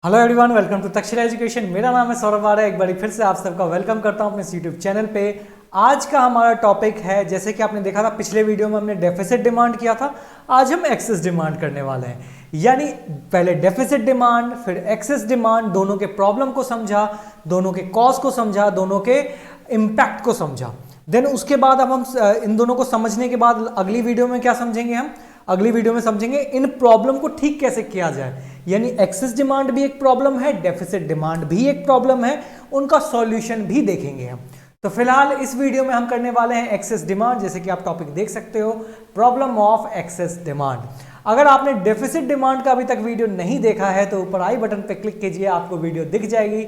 Hello everyone, welcome to Takshashila education. मेरा नाम है सौरभ आर्य। एक बार फिर से आप सबका वेलकम करता हूं अपने यूट्यूब चैनल पे। आज का हमारा टॉपिक है, जैसे कि आपने देखा था पिछले वीडियो में हमने डेफिसिट डिमांड किया था, आज हम एक्सेस डिमांड करने वाले हैं। यानी पहले डेफिसिट डिमांड फिर एक्सेस डिमांड, दोनों के प्रॉब्लम को समझा, दोनों के कॉज को समझा, दोनों के इम्पैक्ट को समझा। देन उसके बाद अब हम इन दोनों को समझने के बाद अगली वीडियो में क्या समझेंगे, हम अगली वीडियो में समझेंगे इन प्रॉब्लम को ठीक कैसे किया जाए। यानी एक्सेस डिमांड भी एक प्रॉब्लम है, डेफिसिट डिमांड भी एक प्रॉब्लम है, उनका सॉल्यूशन भी देखेंगे हम। तो फिलहाल इस वीडियो में हम करने वाले हैं एक्सेस डिमांड। जैसे कि आप टॉपिक देख सकते हो, प्रॉब्लम ऑफ एक्सेस डिमांड। अगर आपने डेफिसिट डिमांड का अभी तक वीडियो नहीं देखा है तो ऊपर आई बटन पर क्लिक कीजिए, आपको वीडियो दिख जाएगी,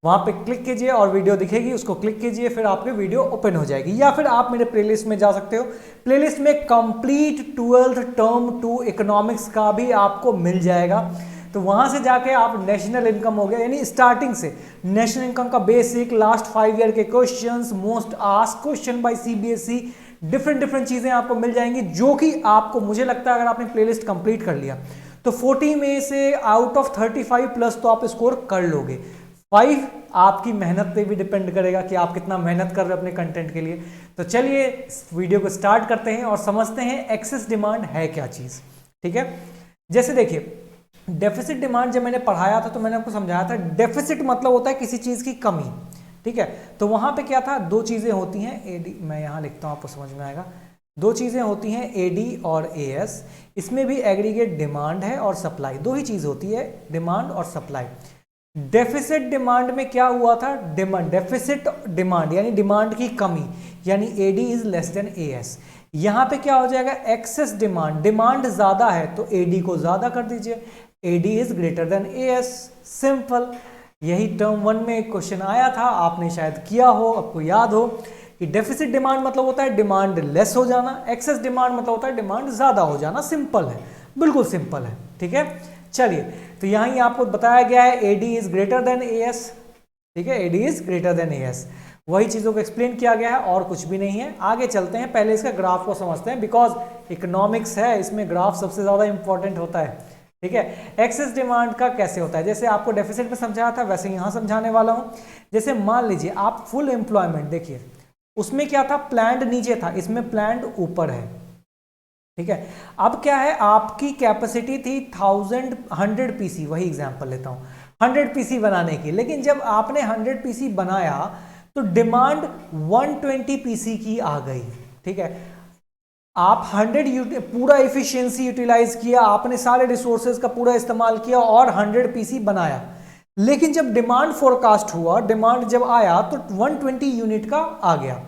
वहां पे क्लिक कीजिए और वीडियो दिखेगी, उसको क्लिक कीजिए, फिर आपकी वीडियो ओपन हो जाएगी। या फिर आप मेरे प्लेलिस्ट में जा सकते हो, प्लेलिस्ट में कंप्लीट 12th टर्म 2 इकोनॉमिक्स का भी आपको मिल जाएगा। तो वहां से जाके आप नेशनल इनकम हो गया, यानी स्टार्टिंग से नेशनल इनकम का बेसिक, लास्ट 5 ईयर के questions, most asked question by CBSE, different चीजें आपको मिल जाएंगी, जो कि आपको, मुझे लगता है अगर आपने प्लेलिस्ट कंप्लीट कर लिया तो 40 में से आउट ऑफ 35 प्लस तो आप स्कोर कर लोगे। 5 आपकी मेहनत पे भी डिपेंड करेगा कि आप कितना मेहनत कर रहे हो अपने कंटेंट के लिए। तो चलिए इस वीडियो को स्टार्ट करते हैं और समझते हैं एक्सेस डिमांड है क्या चीज। ठीक है, जैसे देखिए डेफिसिट डिमांड जब मैंने पढ़ाया था तो मैंने आपको समझाया था, डेफिसिट मतलब होता है किसी चीज की कमी। ठीक है, तो वहां पे क्या था, दो चीजें होती हैं, एडी मैं यहां लिखता हूं आपको समझ में आएगा। दो चीजें होती हैं, एडी और एएस। इसमें भी एग्रीगेट डिमांड है और सप्लाई, दो ही चीज होती है, डिमांड और सप्लाई। डेफिसिट डिमांड में क्या हुआ था, डिमांड डेफिसिट डिमांड यानी डिमांड की कमी, यानी AD is less than AS. यहां पे क्या हो जाएगा, एक्सेस डिमांड, डिमांड ज्यादा है तो एडी को ज्यादा कर दीजिए, AD is greater than AS. Simple, यही टर्म 1 में एक क्वेश्चन आया था, आपने शायद किया हो, आपको याद हो कि डेफिसिट डिमांड मतलब होता है डिमांड लेस हो जाना, एक्सेस डिमांड मतलब होता है डिमांड ज्यादा हो जाना। सिंपल है, बिल्कुल सिंपल है। ठीक है, चलिए तो यहां ही आपको बताया गया है AD is greater than AS. ठीक है, AD is greater than AS, वही चीजों को एक्सप्लेन किया गया है और कुछ भी नहीं है। आगे चलते हैं, पहले इसका ग्राफ को समझते हैं, बिकॉज इकोनॉमिक्स है, इसमें ग्राफ सबसे ज्यादा इंपॉर्टेंट होता है। ठीक है, एक्सेस डिमांड का कैसे होता है, जैसे आपको डेफिसिट में समझाया था वैसे यहां समझाने वाला हूं। जैसे मान लीजिए आप फुल एम्प्लॉयमेंट देखिए, उसमें क्या था, प्लान्ड नीचे था, इसमें प्लान्ड ऊपर है। ठीक है, अब क्या है, आपकी कैपेसिटी थी 100 पीसी, वही एग्जांपल लेता हूं, 100 पीसी बनाने की, लेकिन जब आपने 100 पीसी बनाया तो डिमांड 120 पीसी की आ गई। ठीक है, आप 100 पूरा एफिशिएंसी यूटिलाइज किया, आपने सारे रिसोर्सेज का पूरा इस्तेमाल किया और 100 पीसी बनाया, लेकिन जब डिमांड फोरकास्ट हुआ, डिमांड जब आया तो 120 यूनिट का आ गया।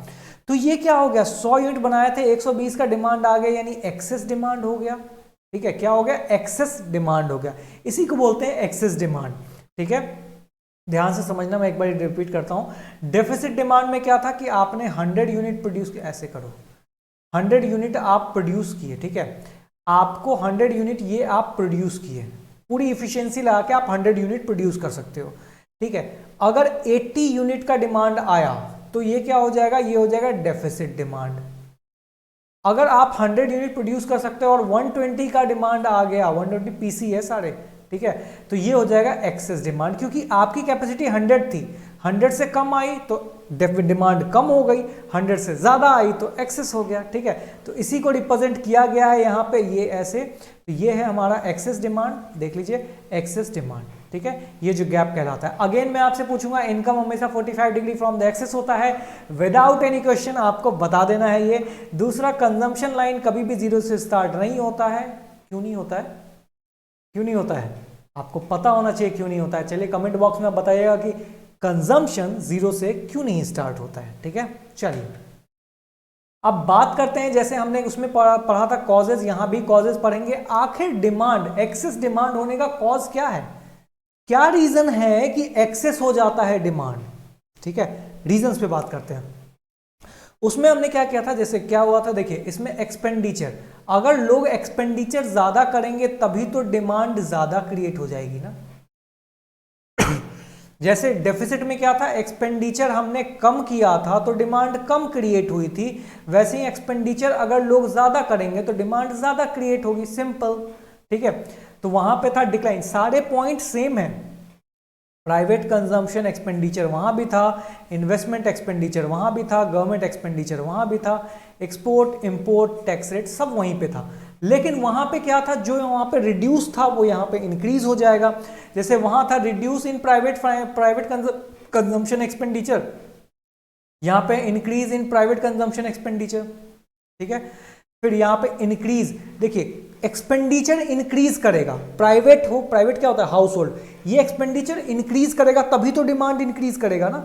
तो ये क्या हो गया, 100 यूनिट बनाए थे, 120 का डिमांड आ गया, यानी एक्सेस डिमांड हो गया। ठीक है, क्या हो गया, एक्सेस डिमांड हो गया, इसी को बोलते हैं एक्सेस डिमांड। ठीक है, ध्यान से समझना, मैं एक बार रिपीट करता हूं। डेफिसिट डिमांड में क्या था कि आपने 100 यूनिट प्रोड्यूस किया, ऐसे करो, 100 यूनिट आप प्रोड्यूस किए। ठीक है, आपको 100 यूनिट ये आप प्रोड्यूस किए, पूरी इफिशियंसी लगा के आप 100 यूनिट प्रोड्यूस कर सकते हो। ठीक है, अगर 80 यूनिट का डिमांड आया तो ये क्या हो जाएगा, ये हो जाएगा डेफिसिट डिमांड। अगर आप 100 यूनिट प्रोड्यूस कर सकते हो और 120 का डिमांड आ गया, 120 पीसी है सारे, ठीक है, तो ये हो जाएगा एक्सेस डिमांड, क्योंकि आपकी कैपेसिटी 100 थी, 100 से कम आई तो डिमांड कम हो गई, 100 से ज्यादा आई तो एक्सेस हो गया। ठीक है, तो इसी को रिप्रेजेंट किया गया है यहाँ पे, ये ऐसे, तो ये है हमारा एक्सेस डिमांड, देख लीजिए एक्सेस डिमांड। ठीक है, ये जो गैप कहलाता है। अगेन मैं आपसे पूछूंगा, इनकम हमेशा 45 डिग्री फ्रॉम द एक्सेस होता है, विदाउट एनी क्वेश्चन आपको बता देना है ये। दूसरा, कंजम्पशन लाइन कभी भी 0 से स्टार्ट नहीं होता है। क्यों नहीं होता है, क्यों नहीं होता है, आपको पता होना चाहिए क्यों नहीं होता है। चलिए कमेंट बॉक्स में बताइएगा कि कंजम्पशन 0 से क्यों नहीं स्टार्ट होता है। ठीक है, चलिए अब बात करते हैं, जैसे हमने उसमें पढ़ा था कॉजेज, यहां भी कॉजेज पढ़ेंगे। आखिर डिमांड, एक्सेस डिमांड होने का कॉज क्या है, क्या रीजन है कि एक्सेस हो जाता है डिमांड। ठीक है, रीजंस पे बात करते हैं। उसमें हमने क्या किया था, जैसे क्या हुआ था, देखिए इसमें एक्सपेंडिचर, अगर लोग एक्सपेंडिचर ज्यादा करेंगे तभी तो डिमांड ज्यादा क्रिएट हो जाएगी ना। जैसे डेफिसिट में क्या था, एक्सपेंडिचर हमने कम किया था तो डिमांड कम क्रिएट हुई थी, वैसे ही एक्सपेंडिचर अगर लोग ज्यादा करेंगे तो डिमांड ज्यादा क्रिएट होगी, सिंपल। ठीक है, तो वहां पे था डिक्लाइन, सारे पॉइंट सेम है, प्राइवेट कंजम्पशन एक्सपेंडिचर वहाँ भी था, इन्वेस्टमेंट एक्सपेंडिचर वहाँ भी था, गवर्नमेंट एक्सपेंडिचर वहाँ भी था, एक्सपोर्ट इंपोर्ट टैक्स रेट सब वहीं पे था। लेकिन वहाँ पे क्या था, जो वहाँ पे रिड्यूस था वो यहाँ पे इंक्रीज हो जाएगा। जैसे वहाँ था reduce in private consumption expenditure, यहाँ पे increase in private consumption expenditure, ठीक है। फिर यहाँ पे इंक्रीज, देखिए एक्सपेंडिचर इंक्रीज करेगा, प्राइवेट हो, प्राइवेट क्या होता है हाउस होल्ड, ये एक्सपेंडिचर इंक्रीज करेगा तभी तो डिमांड इंक्रीज करेगा ना।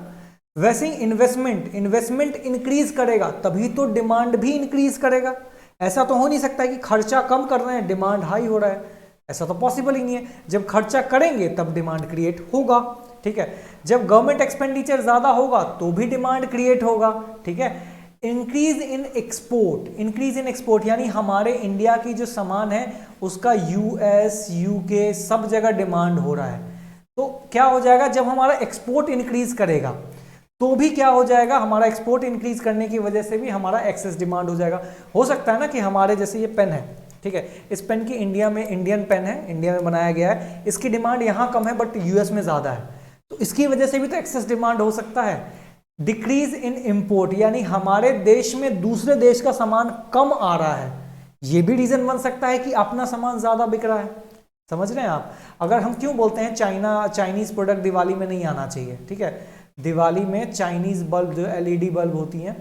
वैसे ही इन्वेस्टमेंट इंक्रीज करेगा तभी तो डिमांड भी इंक्रीज करेगा। ऐसा तो हो नहीं सकता कि खर्चा कम कर रहे हैं डिमांड हाई हो रहा है, ऐसा तो पॉसिबल ही नहीं है। जब खर्चा करेंगे तब डिमांड क्रिएट होगा, ठीक है। जब गवर्नमेंट एक्सपेंडिचर ज्यादा होगा तो भी डिमांड क्रिएट होगा, ठीक है। इंक्रीज इन एक्सपोर्ट यानी हमारे इंडिया की जो सामान है उसका यूएस यूके सब जगह डिमांड हो रहा है, तो क्या हो जाएगा, जब हमारा एक्सपोर्ट इंक्रीज करेगा तो भी क्या हो जाएगा, हमारा एक्सपोर्ट इंक्रीज करने की वजह से भी हमारा एक्सेस डिमांड हो जाएगा। हो सकता है ना कि हमारे जैसे ये पेन है, ठीक है, इस पेन की इंडिया में, इंडियन पेन है, इंडिया में बनाया गया है, इसकी डिमांड यहाँ कम है बट यूएस में ज्यादा है, तो इसकी वजह से भी तो एक्सेस डिमांड हो सकता है। डिक्रीज इन इंपोर्ट यानी हमारे देश में दूसरे देश का सामान कम आ रहा है, ये भी रीजन बन सकता है कि अपना सामान ज्यादा बिक रहा है। समझ रहे हैं आप। अगर हम क्यों बोलते हैं चाइनीज प्रोडक्ट दिवाली में नहीं आना चाहिए, ठीक है, दिवाली में चाइनीज बल्ब जो एलईडी बल्ब होती हैं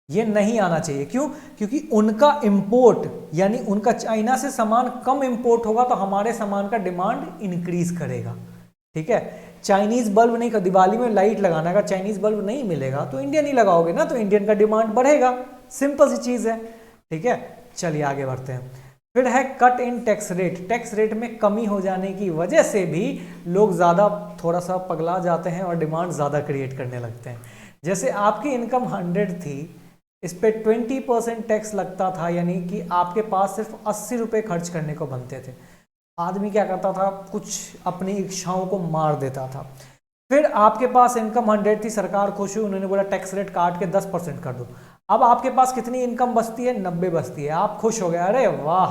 ये नहीं आना चाहिए, क्यों, क्योंकि उनका इंपोर्ट यानी उनका चाइना से सामान कम इंपोर्ट होगा तो हमारे सामान का डिमांड इंक्रीज करेगा, ठीक है। चाइनीज बल्ब नहीं, दिवाली में लाइट लगाना, अगर चाइनीज बल्ब नहीं मिलेगा तो इंडियन ही लगाओगे ना, तो इंडियन का डिमांड बढ़ेगा, सिंपल सी चीज है, ठीक है। चलिए आगे बढ़ते हैं। फिर है cut in tax rate, tax rate में कमी हो जाने की वजह से भी लोग ज़्यादा थोड़ा सा पगला जाते हैं और डिमांड ज़्यादा क्रिएट करने लगते हैं। जैसे आपकी इनकम 100 थी, इस पे 20% टैक्स लगता था, यानी कि आपके पास सिर्फ 80 रुपये खर्च करने को बनते थे। आदमी क्या करता था, कुछ अपनी इच्छाओं को मार देता था। फिर आपके पास इनकम 100 थी, सरकार खुश हुई, उन्होंने बोला टैक्स रेट काट के 10% कर दो। अब आपके पास कितनी इनकम बचती है, 90 बचती है। आप खुश हो गए, अरे वाह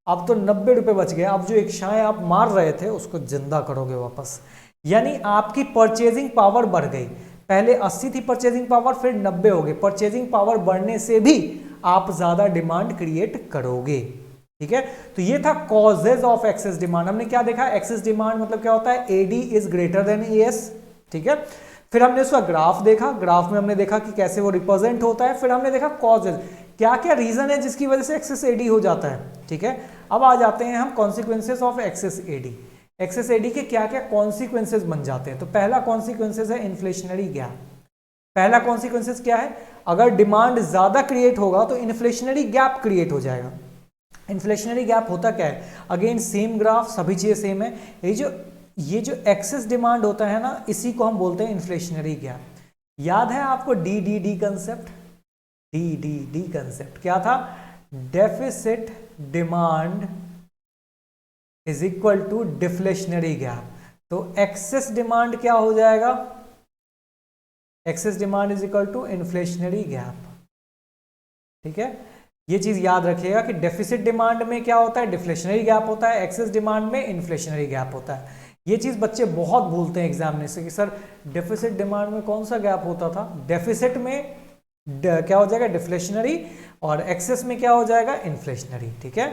अब तो 90 रुपये बच गए, अब जो इच्छाएं आप मार रहे थे उसको जिंदा करोगे वापस, यानी आपकी परचेजिंग पावर बढ़ गई। पहले 80 थी परचेजिंग पावर, फिर 90 हो गई। परचेजिंग पावर बढ़ने से भी आप ज्यादा डिमांड क्रिएट करोगे, ठीक है। तो ये था कॉजेज ऑफ एक्सेस डिमांड। हमने क्या देखा, एक्सेस डिमांड मतलब क्या होता है, AD is greater than AS, ठीक है। फिर हमने उसका ग्राफ देखा, ग्राफ में हमने देखा कि कैसे वो रिप्रेजेंट होता है। फिर हमने देखा कॉजेज, क्या क्या रीजन है जिसकी वजह से एक्सेस एडी हो जाता है, ठीक है। अब आ जाते हैं हम consequences of excess AD. Excess AD के क्या क्या कॉन्सिक्वेंसेज बन जाते हैं। तो पहला कॉन्सिक्वेंसेज है इन्फ्लेशनरी गैप। पहला कॉन्सिक्वेंसेज क्या है, अगर डिमांड ज्यादा क्रिएट होगा तो इन्फ्लेशनरी गैप क्रिएट हो जाएगा। इन्फ्लेशनरी गैप होता क्या है, अगेन सेम ग्राफ, सभी चीजें सेम है। ये जो एक्सेस डिमांड होता है ना, इसी को हम बोलते हैं इन्फ्लेशनरी गैप। याद है आपको डी कंसेप्ट, डी कंसेप्ट क्या था, deficit demand is equal to deflationary gap. तो एक्सेस डिमांड क्या हो जाएगा, excess demand is equal to inflationary gap, ठीक है। ये चीज याद रखिएगा कि डेफिसिट डिमांड में क्या होता है, डिफ्लेशनरी गैप होता है, एक्सेस डिमांड में इन्फ्लेशनरी गैप होता है। ये चीज बच्चे बहुत भूलते हैं एग्जाम में से कि सर डेफिसिट डिमांड में कौन सा गैप होता था। डेफिसिट में क्या हो जाएगा, डिफ्लेशनरी, और एक्सेस में क्या हो जाएगा, इन्फ्लेशनरी, ठीक है।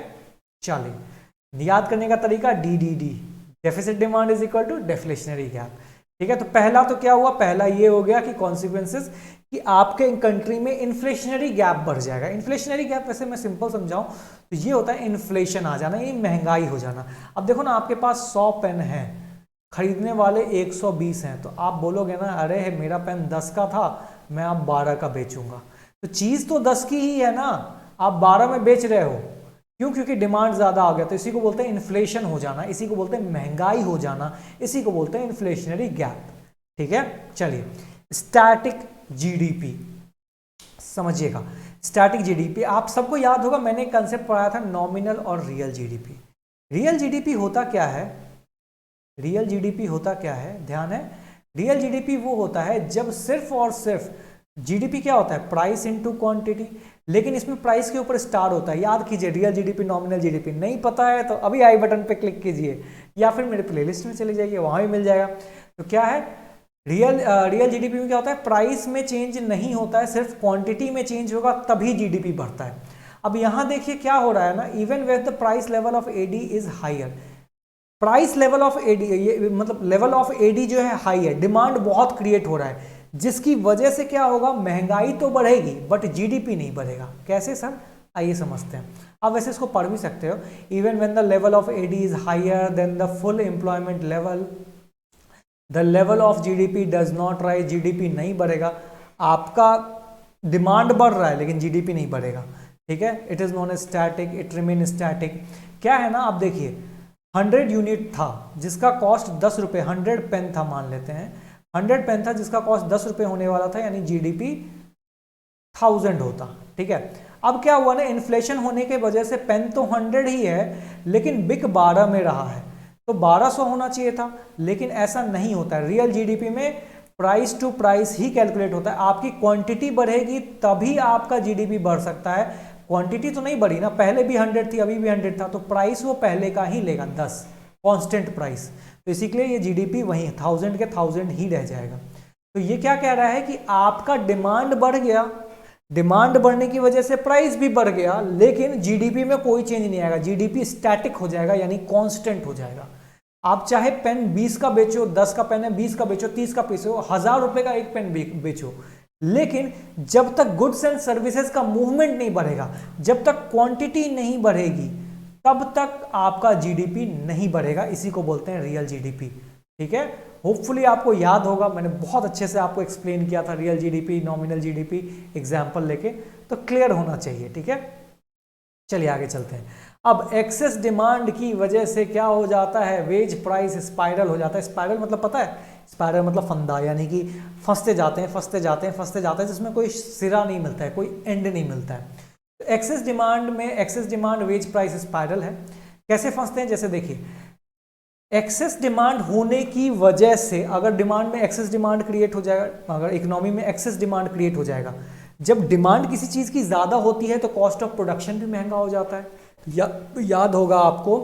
चलिए याद करने का तरीका the deficit demand is equal to deflationary gap, ठीक है। तो पहला तो क्या हुआ, पहला ये हो गया कि कॉन्सिक्वेंसेस कि आपके कंट्री में इन्फ्लेशनरी गैप बढ़ जाएगा। इन्फ्लेशनरी गैप वैसे मैं सिंपल समझाऊं तो ये होता है इन्फ्लेशन आ जाना, ये महंगाई हो जाना। अब देखो ना, आपके पास 100 पेन है, खरीदने वाले 120 हैं, तो आप बोलोगे ना अरे मेरा पेन 10 का था, मैं अब 12 का बेचूंगा। तो चीज तो 10 की ही है ना, आप 12 में बेच रहे हो, क्यों, क्योंकि डिमांड ज्यादा आ गया। तो इसी को बोलते हैं इन्फ्लेशन हो जाना, इसी को बोलते हैं महंगाई हो जाना, इसी को बोलते हैं इन्फ्लेशनरी गैप, ठीक है। चलिए स्टैटिक जीडीपी समझिएगा। स्टैटिक जीडीपी आप सबको याद होगा, मैंने एक कंसेप्ट पढ़ाया था नॉमिनल और रियल जीडीपी। रियल जीडीपी होता क्या है, रियल जीडीपी होता क्या है, ध्यान है, रियल जीडीपी वो होता है जब सिर्फ और सिर्फ जीडीपी क्या होता है, प्राइस इनटू क्वांटिटी, लेकिन इसमें प्राइस के ऊपर स्टार होता है। याद कीजिए, रियल जीडीपी नॉमिनल जीडीपी नहीं पता है तो अभी आई बटन पे क्लिक कीजिए, या फिर मेरे प्लेलिस्ट में चले जाइए, वहाँ भी मिल जाएगा। तो क्या है, रियल जीडीपी में क्या होता है, प्राइस में चेंज नहीं होता है, सिर्फ क्वांटिटी में चेंज होगा तभी जीडीपी बढ़ता है। अब यहाँ देखिए क्या हो रहा है ना, even with the price level of AD is higher, price level of AD, ये मतलब लेवल ऑफ एडी जो है हाई है, डिमांड बहुत क्रिएट हो रहा है, जिसकी वजह से क्या होगा, महंगाई तो बढ़ेगी बट जीडीपी नहीं बढ़ेगा। कैसे सर, आइए समझते हैं। आप वैसे इसको पढ़ भी सकते हो, even when the level of AD is higher than the full employment level the level of GDP does not rise, GDP नहीं बढ़ेगा। आपका डिमांड बढ़ रहा है लेकिन जीडीपी नहीं बढ़ेगा, ठीक है। It is known as static, it remain static. क्या है ना, आप देखिए 100 यूनिट था जिसका कॉस्ट 10 रुपये, 100 पेन था मान लेते हैं, 100 पेन था जिसका कॉस्ट 10 रुपये होने वाला था, यानी जीडीपी 1000 होता, ठीक है। अब क्या हुआ ना, इन्फ्लेशन होने के वजह से पेन तो 100 ही है लेकिन बिक 12 में रहा है, तो 1200 होना चाहिए था, लेकिन ऐसा नहीं होता है। रियल जीडीपी में प्राइस टू प्राइस ही कैलकुलेट होता है, आपकी क्वांटिटी बढ़ेगी तभी आपका जीडीपी बढ़ सकता है। क्वांटिटी तो नहीं बढ़ी ना, पहले भी 100 थी अभी भी 100 था, तो प्राइस वो पहले का ही लेगा 10 कांस्टेंट प्राइस, तो इसी के लिए ये जीडीपी वहीं 1000 के 1000 ही रह जाएगा। तो ये क्या कह रहा है कि आपका डिमांड बढ़ गया, डिमांड बढ़ने की वजह से प्राइस भी बढ़ गया, लेकिन जीडीपी में कोई चेंज नहीं आएगा, जीडीपी स्टैटिक हो जाएगा यानी कांस्टेंट हो जाएगा। आप चाहे पेन 20 का बेचो, 10 का पेन है 20 का बेचो, 30 का बेचो, 1000 रुपए का एक पेन बेचो, लेकिन जब तक गुड्स एंड सर्विसेज का मूवमेंट नहीं बढ़ेगा, जब तक क्वांटिटी नहीं बढ़ेगी, तब तक आपका जीडीपी नहीं बढ़ेगा। इसी को बोलते हैं रियल जीडीपी, ठीक है। होपफुली आपको याद होगा, मैंने बहुत अच्छे से आपको एक्सप्लेन किया था real GDP, nominal GDP example लेके, तो क्लियर होना चाहिए, ठीक है। चलिए आगे चलते हैं। अब एक्सेस डिमांड की वजह से क्या हो जाता है, वेज प्राइस स्पाइरल हो जाता है। स्पाइरल मतलब पता है, स्पाइरल मतलब फंदा, यानी कि फंसते जाते हैं फंसते जाते हैं फंसते जाते हैं, जिसमें कोई सिरा नहीं मिलता है, कोई एंड नहीं मिलता है। तो एक्सेस डिमांड में, excess demand wage price spiral है। कैसे फंसते हैं, जैसे देखिए, एक्सेस डिमांड होने की वजह से, अगर डिमांड में एक्सेस डिमांड क्रिएट हो जाएगा, अगर इकोनॉमी में एक्सेस डिमांड क्रिएट हो जाएगा, जब डिमांड किसी चीज़ की ज़्यादा होती है तो कॉस्ट ऑफ प्रोडक्शन भी महंगा हो जाता है। याद होगा आपको,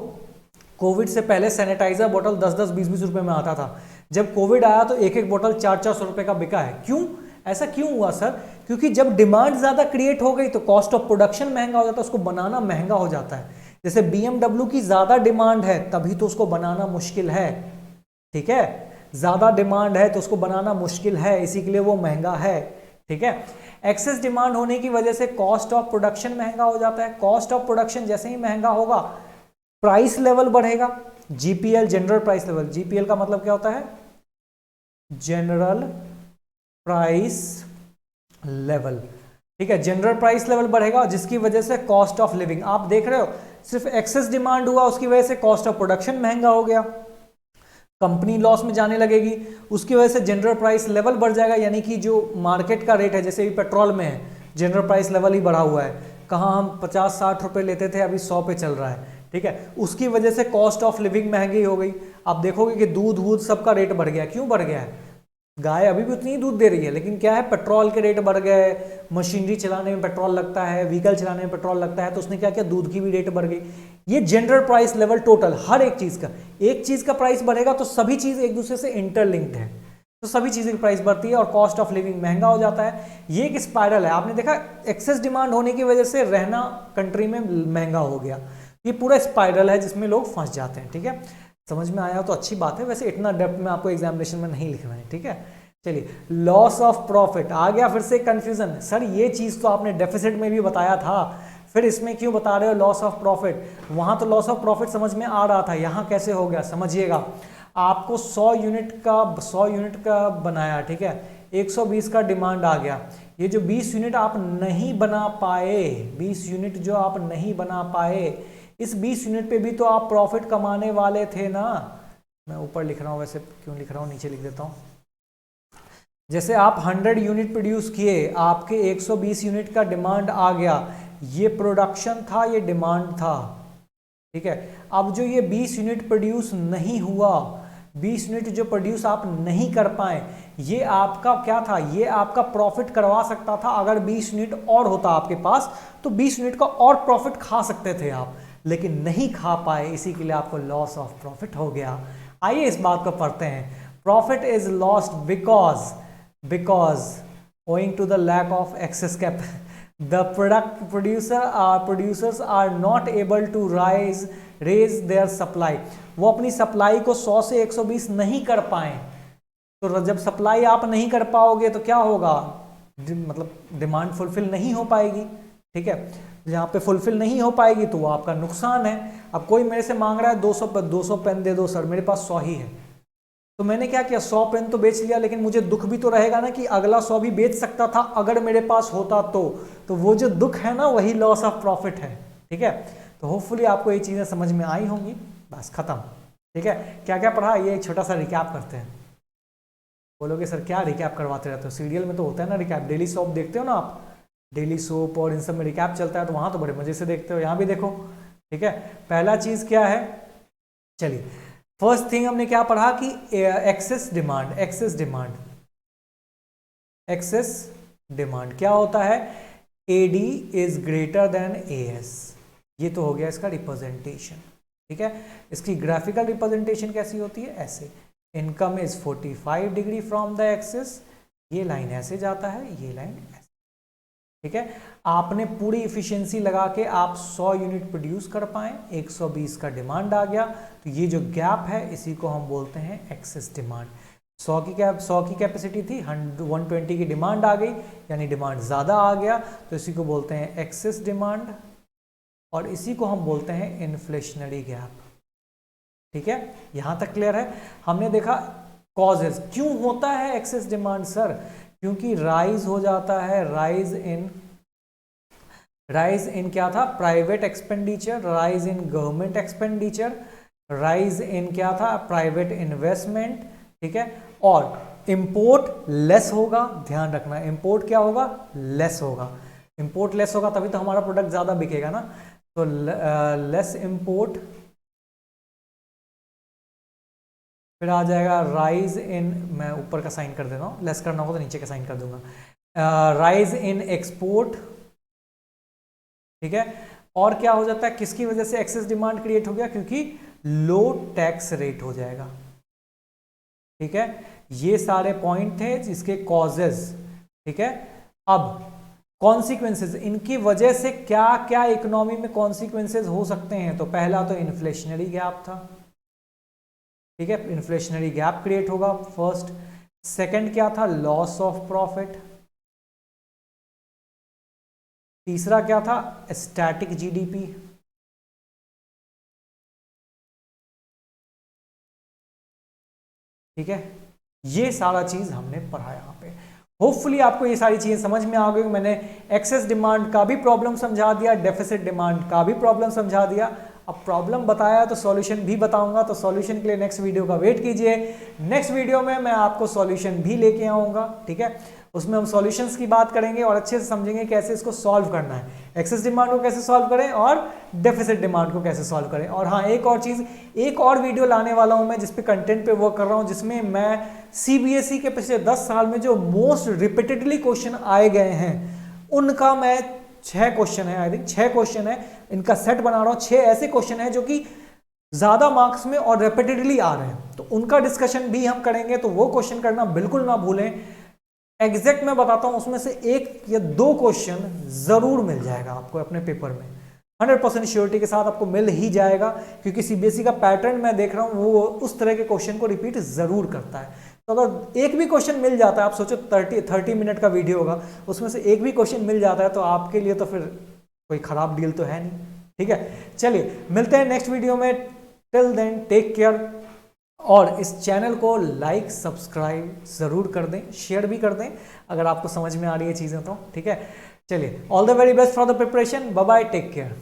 कोविड से पहले सैनिटाइजर बोतल 10-10, 20-20 रुपए में आता था, जब कोविड आया तो एक एक बोतल 400-400 रुपए का बिका है। क्यों, ऐसा क्यों हुआ सर? क्योंकि जब डिमांड ज़्यादा क्रिएट हो गई तो कॉस्ट ऑफ प्रोडक्शन महंगा हो जाता है, उसको बनाना महंगा हो जाता है। जैसे BMW की ज़्यादा डिमांड है तभी तो उसको बनाना मुश्किल है, ठीक है, ज़्यादा डिमांड है तो उसको बनाना मुश्किल है, इसी के लिए वो महंगा है, ठीक है। एक्सेस डिमांड होने की वजह से कॉस्ट ऑफ प्रोडक्शन महंगा हो जाता है। कॉस्ट ऑफ प्रोडक्शन जैसे ही महंगा होगा, प्राइस लेवल बढ़ेगा, GPL, general price level. GPL का मतलब क्या होता है, जनरल प्राइस लेवल, ठीक है। जनरल प्राइस लेवल बढ़ेगा जिसकी वजह से कॉस्ट ऑफ लिविंग, आप देख रहे हो, सिर्फ एक्सेस डिमांड हुआ उसकी वजह से कॉस्ट ऑफ प्रोडक्शन महंगा हो गया, कंपनी लॉस में जाने लगेगी, उसकी वजह से जनरल प्राइस लेवल बढ़ जाएगा, यानी कि जो मार्केट का रेट है, जैसे भी पेट्रोल में है जनरल प्राइस लेवल ही बढ़ा हुआ है, कहाँ हम 50-60 रुपए लेते थे अभी 100 पे चल रहा है, ठीक है। उसकी वजह से कॉस्ट ऑफ लिविंग महंगी हो गई। आप देखोगे कि दूध सबका रेट बढ़ गया। क्यों बढ़ गया है? गाय अभी भी उतनी ही दूध दे रही है, लेकिन क्या है, पेट्रोल के रेट बढ़ गए, मशीनरी चलाने में पेट्रोल लगता है, व्हीकल चलाने में पेट्रोल लगता है, तो उसने क्या किया, दूध की भी रेट बढ़ गई। ये जनरल प्राइस लेवल टोटल हर एक चीज़ का, एक चीज़ का प्राइस बढ़ेगा तो सभी चीज़ एक दूसरे से इंटरलिंक्ड है, तो सभी चीज़ें की प्राइस बढ़ती है और कॉस्ट ऑफ लिविंग महंगा हो जाता है। ये एक स्पाइरल है। आपने देखा, एक्सेस डिमांड होने की वजह से रहना कंट्री में महंगा हो गया। ये पूरा स्पाइरल है जिसमें लोग फंस जाते हैं, ठीक है। समझ में आया तो अच्छी बात है, वैसे इतना डेप्थ में आपको एग्जामिनेशन में नहीं लिखना है, ठीक है। चलिए, लॉस ऑफ प्रॉफिट आ गया, फिर से कंफ्यूजन, सर ये चीज़ तो आपने डेफिसिट में भी बताया था, फिर इसमें क्यों बता रहे हो लॉस ऑफ प्रॉफिट? वहाँ तो लॉस ऑफ प्रॉफिट समझ में आ रहा था, यहाँ कैसे हो गया? समझिएगा, आपको 100 यूनिट का बनाया, ठीक है, 120 का डिमांड आ गया, ये जो 20 यूनिट आप नहीं बना पाए, 20 यूनिट जो आप नहीं बना पाए, इस 20 यूनिट पे भी तो आप प्रॉफिट कमाने वाले थे ना। मैं ऊपर लिख रहा हूँ, वैसे क्यों लिख रहा हूँ, नीचे लिख देता हूँ। जैसे आप 100 यूनिट प्रोड्यूस किए, आपके 120 यूनिट का डिमांड आ गया, ये प्रोडक्शन था, ये डिमांड था, ठीक है। अब जो ये 20 यूनिट प्रोड्यूस नहीं हुआ, 20 यूनिट जो प्रोड्यूस आप नहीं कर पाए, ये आपका क्या था, ये आपका प्रॉफिट करवा सकता था। अगर 20 यूनिट और होता आपके पास तो 20 यूनिट का और प्रॉफिट खा सकते थे आप, लेकिन नहीं खा पाए, इसी के लिए आपको लॉस ऑफ प्रॉफिट हो गया। आइए इस बात को पढ़ते हैं। Profit is lost because owing to the lack of excess cap the producers are not able to raise their supply। वो अपनी सप्लाई को 100 से 120 नहीं कर पाए, तो जब सप्लाई आप नहीं कर पाओगे तो क्या होगा, मतलब डिमांड फुलफिल नहीं हो पाएगी। ठीक है, जहाँ पे फुलफिल नहीं हो पाएगी तो वो आपका नुकसान है। अब कोई मेरे से मांग रहा है 200 पेन दे दो सर, मेरे पास 100 ही है, तो मैंने क्या किया, 100 पेन तो बेच लिया, लेकिन मुझे दुख भी तो रहेगा ना कि अगला 100 भी बेच सकता था अगर मेरे पास होता तो वो जो दुख है ना वही लॉस ऑफ प्रॉफिट है। ठीक है, तो होपफुली आपको ये चीजें समझ में आई होंगी। बस खत्म। ठीक है, क्या क्या पढ़ा ये एक छोटा सा रिकैप करते हैं। बोलोगे सर क्या रिकैप करवाते रहते हो, सीरियल में तो होता है ना रिकैप, डेली सोप देखते हो ना आप, डेली सोप और इन सब में रिकैप चलता है तो वहां तो बड़े मजे से देखते हो, यहाँ भी देखो। ठीक है, पहला चीज क्या है, चलिए फर्स्ट थिंग हमने क्या पढ़ा कि एक्सेस डिमांड क्या होता है, AD is greater then AS। ये तो हो गया इसका रिप्रेजेंटेशन। ठीक है, इसकी ग्राफिकल रिप्रेजेंटेशन कैसी होती है, ऐसे, income is 45 degree from the axis, ये लाइन ऐसे जाता है, ये लाइन ऐसे। ठीक है, आपने पूरी इफिशिएंसी लगा के आप 100 यूनिट प्रोड्यूस कर पाए, 120 का डिमांड आ गया, तो ये जो गैप है इसी को हम बोलते हैं एक्सेस डिमांड। 100 की कैपेसिटी थी, 120 की डिमांड आ गई, यानी डिमांड ज़्यादा आ गया, तो इसी को बोलते हैं एक्सेस डिमांड, और इसी को हम बोलते हैं इन्फ्लेशनरी गैप। ठीक है, यहाँ तक क्लियर है। हमने देखा कॉजेज, क्यों होता है एक्सेस डिमांड सर, क्योंकि राइज हो जाता है, राइज इन क्या था, private expenditure, rise in government expenditure, rise in क्या था, प्राइवेट इन्वेस्टमेंट। ठीक है, और इंपोर्ट लेस होगा, ध्यान रखना इंपोर्ट क्या होगा, लेस होगा। इंपोर्ट लेस होगा तभी तो हमारा प्रोडक्ट ज्यादा बिकेगा ना, तो लेस इंपोर्ट, फिर आ जाएगा राइज इन, मैं ऊपर का साइन कर देता हूँ, लेस करना होगा तो नीचे का साइन कर दूंगा, राइज इन एक्सपोर्ट। ठीक है, और क्या हो जाता है, किसकी वजह से एक्सेस डिमांड क्रिएट हो गया, क्योंकि लो टैक्स रेट हो जाएगा। ठीक है, ये सारे पॉइंट थे जिसके कॉजेज। ठीक है, अब कॉन्सिक्वेंसेज, इनकी वजह से क्या क्या इकोनॉमी में कॉन्सिक्वेंसेज हो सकते हैं, तो पहला तो इन्फ्लेशनरी गैप था। ठीक है, इन्फ्लेशनरी गैप क्रिएट होगा फर्स्ट। सेकंड क्या था, लॉस ऑफ प्रॉफिट। तीसरा क्या था, स्टैटिक GDP। ठीक है, ये सारा चीज हमने पढ़ा यहाँ पे। होपफुली आपको ये सारी चीजें समझ में आ गई। मैंने एक्सेस डिमांड का भी प्रॉब्लम समझा दिया, डेफिसिट डिमांड का भी प्रॉब्लम समझा दिया। अब प्रॉब्लम बताया तो सॉल्यूशन भी बताऊंगा, तो सॉल्यूशन के लिए नेक्स्ट वीडियो का वेट कीजिए। नेक्स्ट वीडियो में मैं आपको सॉल्यूशन भी लेके आऊंगा। ठीक है, उसमें हम सॉल्यूशंस की बात करेंगे और अच्छे से समझेंगे कैसे इसको सॉल्व करना है, एक्सेस डिमांड को कैसे सॉल्व करें और डेफिसिट डिमांड को कैसे सॉल्व करें। और हाँ, एक और चीज़, एक और वीडियो लाने वाला हूं मैं जिस पे कंटेंट पे वर्क कर रहा हूं, जिसमें मैं CBSE के पिछले 10 साल में जो मोस्ट रिपीटेडली क्वेश्चन आए गए हैं उनका मैं 6 क्वेश्चन है, आई थिंक 6 क्वेश्चन है, इनका सेट बना रहा हूँ। 6 ऐसे क्वेश्चन है जो कि ज्यादा मार्क्स में और रिपीटेडली आ रहे हैं, तो उनका डिस्कशन भी हम करेंगे, तो वो क्वेश्चन करना बिल्कुल ना भूलें। एग्जैक्ट मैं बताता हूं, उसमें से 1 या 2 क्वेश्चन जरूर मिल जाएगा आपको अपने पेपर में, 100% श्योरिटी के साथ आपको मिल ही जाएगा, क्योंकि CBSE का पैटर्न मैं देख रहा हूं वो उस तरह के क्वेश्चन को रिपीट जरूर करता है। तो अगर एक भी क्वेश्चन मिल जाता है, आप सोचो 30 मिनट का वीडियो होगा, उसमें से एक भी क्वेश्चन मिल जाता है तो आपके लिए तो फिर कोई खराब डील तो है नहीं। ठीक है, चलिए मिलते हैं नेक्स्ट वीडियो में। टिल देन टेक केयर, और इस चैनल को लाइक सब्सक्राइब जरूर कर दें, शेयर भी कर दें अगर आपको समझ में आ रही है चीज़ें तो। ठीक है, चलिए, all the very best for the preparation, bye bye, take care.